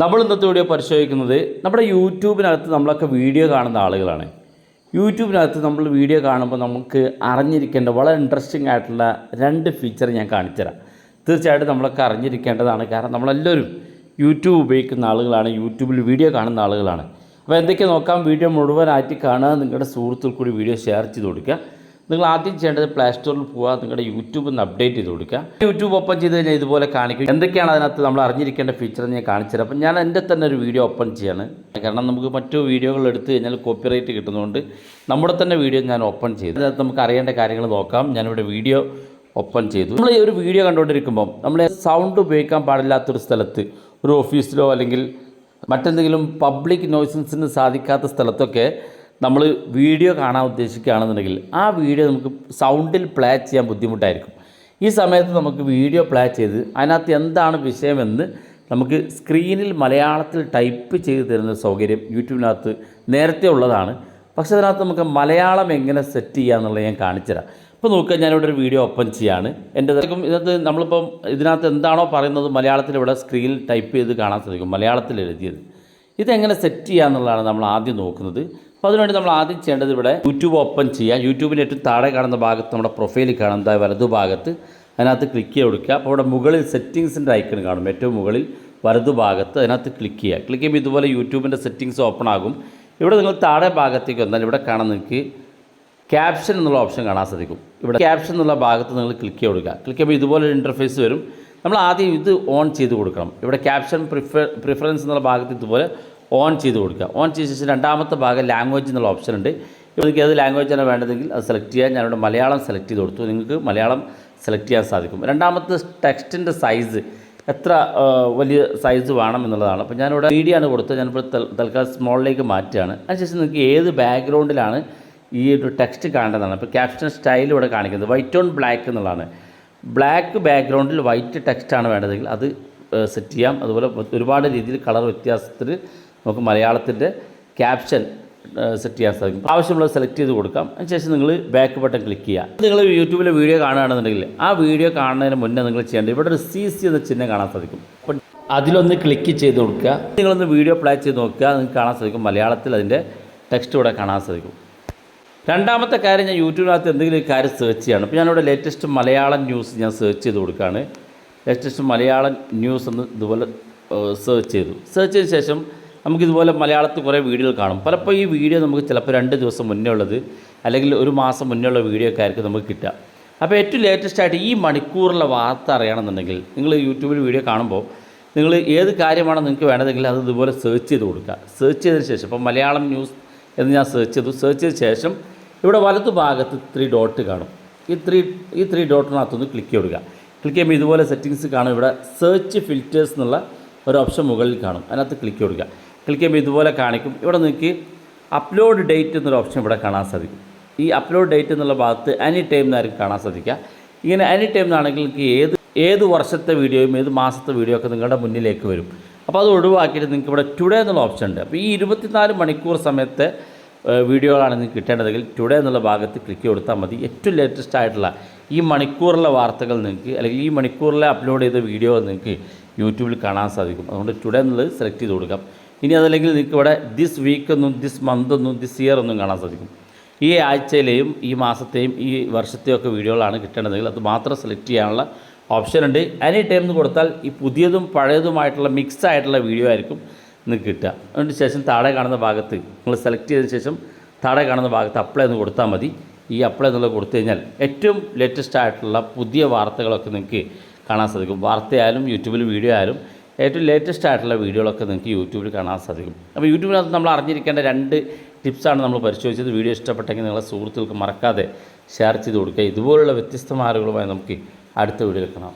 നമ്മൾ ഇന്നത്തെ വീഡിയോ പരിശോധിക്കുന്നത് നമ്മുടെ യൂട്യൂബിനകത്ത് നമ്മളൊക്കെ വീഡിയോ കാണുന്ന ആളുകളാണ്. യൂട്യൂബിനകത്ത് നമ്മൾ വീഡിയോ കാണുമ്പോൾ നമുക്ക് അറിഞ്ഞിരിക്കേണ്ട വളരെ ഇൻട്രസ്റ്റിംഗ് ആയിട്ടുള്ള 2 ഫീച്ചർ ഞാൻ കാണിച്ചുതരാം. തീർച്ചയായിട്ടും നമ്മളൊക്കെ അറിഞ്ഞിരിക്കേണ്ടതാണ്. കാരണം നമ്മളെല്ലാവരും യൂട്യൂബ് ഉപയോഗിക്കുന്ന ആളുകളാണ്, യൂട്യൂബിൽ വീഡിയോ കാണുന്ന ആളുകളാണ്. അപ്പോൾ എന്തൊക്കെ നോക്കാം, വീഡിയോ മുഴുവനായിട്ട് കാണുക, നിങ്ങളുടെ സുഹൃത്തുക്കൾ കൂടി വീഡിയോ ഷെയർ ചെയ്ത് കൊടുക്കുക. നിങ്ങൾ ആദ്യം ചെയ്യേണ്ടത് പ്ലേ സ്റ്റോറിൽ പോവുക, നിങ്ങളുടെ യൂട്യൂബ് ഒന്ന് അപ്ഡേറ്റ് ചെയ്ത് കൊടുക്കുക. യൂട്യൂബ് ഓപ്പൺ ചെയ്ത് കഴിഞ്ഞാൽ ഇതുപോലെ കാണിക്കും. എന്തൊക്കെയാണ് അതിനകത്ത് നമ്മൾ അറിഞ്ഞിരിക്കേണ്ട ഫീച്ചർ ഞാൻ കാണിച്ചു തരാം. അപ്പം ഞാൻ എൻ്റെ തന്നെ ഒരു വീഡിയോ ഓപ്പൺ ചെയ്യാണ്. കാരണം നമുക്ക് മറ്റു വീഡിയോകൾ എടുത്ത് കഴിഞ്ഞാൽ കോപ്പിറൈറ്റ് കിട്ടുന്നതുകൊണ്ട് നമ്മുടെ തന്നെ വീഡിയോ ഞാൻ ഓപ്പൺ ചെയ്തു. അതിനകത്ത് നമുക്ക് അറിയേണ്ട കാര്യങ്ങൾ നോക്കാം. ഞാനിവിടെ വീഡിയോ ഓപ്പൺ ചെയ്തു. നമ്മൾ ഈ ഒരു വീഡിയോ കണ്ടുകൊണ്ടിരിക്കുമ്പം നമ്മൾ സൗണ്ട് ഉപയോഗിക്കാൻ പാടില്ലാത്തൊരു സ്ഥലത്ത്, ഒരു ഓഫീസിലോ അല്ലെങ്കിൽ മറ്റെന്തെങ്കിലും പബ്ലിക് നോയ്സൻസിന് സാധിക്കാത്ത സ്ഥലത്തൊക്കെ നമ്മൾ വീഡിയോ കാണാൻ ഉദ്ദേശിക്കുകയാണെന്നുണ്ടെങ്കിൽ ആ വീഡിയോ നമുക്ക് സൗണ്ടിൽ പ്ലേ ചെയ്യാൻ ബുദ്ധിമുട്ടായിരിക്കും. ഈ സമയത്ത് നമുക്ക് വീഡിയോ പ്ലേ ചെയ്ത് അതിനകത്ത് എന്താണ് വിഷയമെന്ന് നമുക്ക് സ്ക്രീനിൽ മലയാളത്തിൽ ടൈപ്പ് ചെയ്ത് തരുന്ന സൗകര്യം യൂട്യൂബിനകത്ത് നേരത്തെ ഉള്ളതാണ്. പക്ഷേ അതിനകത്ത് നമുക്ക് മലയാളം എങ്ങനെ സെറ്റ് ചെയ്യുക എന്നുള്ളത് ഞാൻ കാണിച്ചുതരാം. ഇപ്പോൾ നോക്കുക, ഞാനിവിടെ ഒരു വീഡിയോ ഓപ്പൺ ചെയ്യാണ്. എൻ്റെ ഇതിനകത്ത് നമ്മളിപ്പം ഇതിനകത്ത് എന്താണോ പറയുന്നത് മലയാളത്തിൽ ഇവിടെ സ്ക്രീനിൽ ടൈപ്പ് ചെയ്ത് കാണാൻ സാധിക്കും, മലയാളത്തിൽ എഴുതിയത്. ഇതെങ്ങനെ സെറ്റ് ചെയ്യുക എന്നുള്ളതാണ് നമ്മൾ ആദ്യം നോക്കുന്നത്. അപ്പോൾ അതിനുവേണ്ടി നമ്മൾ ആദ്യം ചെയ്യേണ്ടത് ഇവിടെ യൂട്യൂബ് ഓപ്പൺ ചെയ്യുക. യൂട്യൂബിൻ്റെ ഏറ്റവും താഴെ കാണുന്ന ഭാഗത്ത് നമ്മുടെ പ്രൊഫൈലിൽ കാണുന്ന വലതുഭാഗത്ത് അതിനകത്ത് ക്ലിക്ക് ചെയ്ത് കൊടുക്കുക. അപ്പോൾ ഇവിടെ മുകളിൽ സെറ്റിങ്സിൻ്റെ ഐക്കൺ കാണും, ഏറ്റവും മുകളിൽ വലതുഭാഗത്ത് അതിനകത്ത് ക്ലിക്ക് ചെയ്യുക. ക്ലിക്ക് ചെയ്യുമ്പോൾ ഇതുപോലെ യൂട്യൂബിൻ്റെ സെറ്റിങ്സ് ഓപ്പൺ ആകും. ഇവിടെ നിങ്ങൾ താഴെ ഭാഗത്തേക്ക് വന്നാൽ ഇവിടെ കാണാൻ നിങ്ങൾക്ക് ക്യാപ്ഷൻ എന്നുള്ള ഓപ്ഷൻ കാണാൻ സാധിക്കും. ഇവിടെ ക്യാപ്ഷൻ എന്നുള്ള ഭാഗത്ത് നിങ്ങൾ ക്ലിക്ക് ചെയ്ത് കൊടുക്കുക. ക്ലിക്ക് ചെയ്യുമ്പോൾ ഇതുപോലെ ഒരു ഇൻ്റർഫേസ് വരും. നമ്മൾ ആദ്യം ഇത് ഓൺ ചെയ്ത് കൊടുക്കണം. ഇവിടെ ക്യാപ്ഷൻ പ്രിഫറൻസ് എന്നുള്ള ഭാഗത്ത് ഇതുപോലെ ഓൺ ചെയ്ത് കൊടുക്കുക. ഓൺ ചെയ്ത ശേഷം രണ്ടാമത്തെ ഭാഗം ലാംഗ്വേജ് എന്നുള്ള ഓപ്ഷൻ ഉണ്ട്. നിങ്ങൾക്ക് ഏത് ലാംഗ്വേജാണ് വേണ്ടതെങ്കിൽ അത് സെലക്ട് ചെയ്യാൻ. ഞാനിവിടെ മലയാളം സെലക്ട് ചെയ്ത് കൊടുത്തു. നിങ്ങൾക്ക് മലയാളം സെലക്ട് ചെയ്യാൻ സാധിക്കും. രണ്ടാമത്തെ ടെക്സ്റ്റിൻ്റെ സൈസ് എത്ര വലിയ സൈസ് വേണം എന്നുള്ളതാണ്. അപ്പോൾ ഞാനിവിടെ മീഡിയം ആണ് കൊടുത്തത്. ഞാനിപ്പോൾ തൽക്കാലം സ്മോളിലേക്ക് മാറ്റുകയാണ്. അതിനുശേഷം നിങ്ങൾക്ക് ഏത് ബാക്ക്ഗ്രൗണ്ടിലാണ് ഈ ഒരു ടെക്സ്റ്റ് കാണേണ്ടതാണ്. ഇപ്പോൾ ക്യാപ്ഷൻ സ്റ്റൈൽ ഇവിടെ കാണിക്കുന്നത് വൈറ്റ് ഓൺ ബ്ലാക്ക് എന്നുള്ളതാണ്. ബ്ലാക്ക് ബാക്ക്ഗ്രൗണ്ടിൽ വൈറ്റ് ടെക്സ്റ്റാണ് വേണ്ടതെങ്കിൽ അത് സെറ്റ് ചെയ്യാം. അതുപോലെ ഒരുപാട് രീതിയിൽ കളർ വ്യത്യാസത്തിൽ നമുക്ക് മലയാളത്തിൻ്റെ ക്യാപ്ഷൻ സെറ്റ് ചെയ്യാൻ സാധിക്കും. ആവശ്യമുള്ളത് സെലക്ട് ചെയ്ത് കൊടുക്കാം. അതിനുശേഷം നിങ്ങൾ ബാക്ക് ബട്ടൺ ക്ലിക്ക് ചെയ്യുക. നിങ്ങൾ യൂട്യൂബിലെ വീഡിയോ കാണുകയാണെന്നുണ്ടെങ്കിൽ ആ വീഡിയോ കാണുന്നതിന് മുന്നേ നിങ്ങൾ ചെയ്യേണ്ടത് ഇവിടെ ഒരു CC എന്ന ചിഹ്നം കാണാൻ സാധിക്കും. അപ്പോൾ അതിലൊന്ന് ക്ലിക്ക് ചെയ്ത് കൊടുക്കുക. നിങ്ങളൊന്ന് വീഡിയോ പ്ലേ ചെയ്ത് നോക്കുക, നിങ്ങൾക്ക് കാണാൻ സാധിക്കും മലയാളത്തിൽ അതിൻ്റെ ടെക്സ്റ്റ് ഇവിടെ കാണാൻ സാധിക്കും. രണ്ടാമത്തെ കാര്യം, ഞാൻ യൂട്യൂബിനകത്ത് എന്തെങ്കിലും ഒരു കാര്യം സെർച്ച് ചെയ്യണം. അപ്പോൾ ഞാനിവിടെ ലേറ്റസ്റ്റ് മലയാളം ന്യൂസ് ഞാൻ സെർച്ച് ചെയ്ത് കൊടുക്കുകയാണ്. ലേറ്റസ്റ്റ് മലയാളം ന്യൂസ് എന്ന് ഇതുപോലെ സെർച്ച് ചെയ്തതിന് ശേഷം നമുക്കിതുപോലെ മലയാളത്തിൽ കുറേ വീഡിയോകൾ കാണും. പലപ്പോൾ ഈ വീഡിയോ നമുക്ക് ചിലപ്പോൾ 2 ദിവസം മുന്നേ ഉള്ളത് അല്ലെങ്കിൽ 1 മാസം മുന്നേ ഉള്ള വീഡിയോ ഒക്കെ ആയിരിക്കും നമുക്ക് കിട്ടുക. അപ്പോൾ ഏറ്റവും ലേറ്റസ്റ്റ് ആയിട്ട് ഈ മണിക്കൂറിലെ വാർത്ത അറിയണമെന്നുണ്ടെങ്കിൽ നിങ്ങൾ യൂട്യൂബിൽ വീഡിയോ കാണുമ്പോൾ നിങ്ങൾ ഏത് കാര്യമാണോ നിങ്ങൾക്ക് വേണ്ടതെങ്കിൽ അത് ഇതുപോലെ സെർച്ച് ചെയ്ത് കൊടുക്കുക. സെർച്ച് ചെയ്തതിന് ശേഷം ഇപ്പോൾ മലയാളം ന്യൂസ് എന്ന് ഞാൻ സെർച്ച് ചെയ്ത ശേഷം ഇവിടെ വലതു ഭാഗത്ത് 3 ഡോട്ട് കാണും. ഈ 3 ഡോട്ടിനകത്തൊന്ന് ക്ലിക്ക് ചെയ്യുക. ക്ലിക്ക് ചെയ്യുമ്പോൾ ഇതുപോലെ സെറ്റിങ്സ് കാണും. ഇവിടെ സെർച്ച് ഫിൽറ്റേഴ്സ് എന്നുള്ള ഒരു ഓപ്ഷൻ മുകളിൽ കാണും. അതിനകത്ത് ക്ലിക്ക് ചെയ്യുക. ക്ലിക്ക് ചെയ്യുമ്പോൾ ഇതുപോലെ കാണിക്കും. ഇവിടെ നിങ്ങൾക്ക് അപ്ലോഡ് ഡേറ്റ് എന്നൊരു ഓപ്ഷൻ ഇവിടെ കാണാൻ സാധിക്കും. ഈ അപ്ലോഡ് ഡേറ്റ് എന്നുള്ള ഭാഗത്ത് എനി ടൈം എന്നായിരിക്കും കാണാൻ സാധിക്കുക. ഇങ്ങനെ എനി ടൈം എന്നാണെങ്കിൽ നിങ്ങൾക്ക് ഏത് വർഷത്തെ വീഡിയോയും ഏത് മാസത്തെ വീഡിയോ ഒക്കെ നിങ്ങളുടെ മുന്നിലേക്ക് വരും. അപ്പോൾ അത് ഒഴിവാക്കിയിട്ട് നിങ്ങൾക്ക് ഇവിടെ ടുഡേ എന്നുള്ള ഓപ്ഷൻ ഉണ്ട്. അപ്പോൾ ഈ 24 മണിക്കൂർ സമയത്തെ വീഡിയോകളാണ് നിങ്ങൾക്ക് കിട്ടേണ്ടതെങ്കിൽ ടുഡേ എന്നുള്ള ഭാഗത്ത് ക്ലിക്ക് കൊടുത്താൽ മതി. ഏറ്റവും ലേറ്റസ്റ്റ് ആയിട്ടുള്ള ഈ മണിക്കൂറിലെ വാർത്തകൾ നിങ്ങൾക്ക് അല്ലെങ്കിൽ ഈ മണിക്കൂറിലെ അപ്ലോഡ് ചെയ്ത വീഡിയോ നിങ്ങൾക്ക് യൂട്യൂബിൽ കാണാൻ സാധിക്കും. അതുകൊണ്ട് ടുഡേ എന്നുള്ളത് സെലക്ട് ചെയ്ത് കൊടുക്കാം. ഇനി അതല്ലെങ്കിൽ നിങ്ങൾക്ക് ഇവിടെ ദിസ് വീക്ക് എന്നും ദിസ് മന്ത് എന്നും ദിസ് ഇയർ എന്നും കാണാൻ സാധിക്കും. ഈ ആഴ്ചയിലെയും ഈ മാസത്തെയും ഈ വർഷത്തെയും ഒക്കെ വീഡിയോകളാണ് കിട്ടേണ്ടതെങ്കിൽ അത് മാത്രം സെലക്ട് ചെയ്യാനുള്ള ഓപ്ഷൻ ഉണ്ട്. എനി ടൈം എന്ന് കൊടുത്താൽ ഈ പുതിയതും പഴയതുമായിട്ടുള്ള മിക്സ് ആയിട്ടുള്ള വീഡിയോ ആയിരിക്കും നിങ്ങൾക്ക് കിട്ടുക. അതിന് ശേഷം താഴെ കാണുന്ന ഭാഗത്ത് നിങ്ങൾ സെലക്ട് ചെയ്തതിന് ശേഷം താഴെ കാണുന്ന ഭാഗത്ത് അപ്ലൈ എന്ന് കൊടുത്താൽ മതി. ഈ അപ്ലൈ എന്നുള്ളത് കൊടുത്തു കഴിഞ്ഞാൽ ഏറ്റവും ലേറ്റസ്റ്റ് ആയിട്ടുള്ള പുതിയ വാർത്തകളൊക്കെ നിങ്ങൾക്ക് കാണാൻ സാധിക്കും. വാർത്തയായാലും യൂട്യൂബിൽ വീഡിയോ ആയാലും ഏറ്റവും ലേറ്റസ്റ്റ് ആയിട്ടുള്ള വീഡിയോകളൊക്കെ നിങ്ങൾക്ക് യൂട്യൂബിൽ കാണാൻ സാധിക്കും. അപ്പോൾ യൂട്യൂബിനകത്ത് നമ്മൾ അറിഞ്ഞിരിക്കേണ്ട 2 ടിപ്സാണ് നമ്മൾ പരിശോധിച്ചത്. വീഡിയോ ഇഷ്ടപ്പെട്ടെങ്കിൽ നിങ്ങളെ സുഹൃത്തുക്കൾക്ക് മറക്കാതെ ഷെയർ ചെയ്ത് കൊടുക്കുക. ഇതുപോലുള്ള വ്യത്യസ്തമായ അറിവുകളുമായി നമുക്ക് അടുത്ത വീഡിയോയിൽ കാണാം.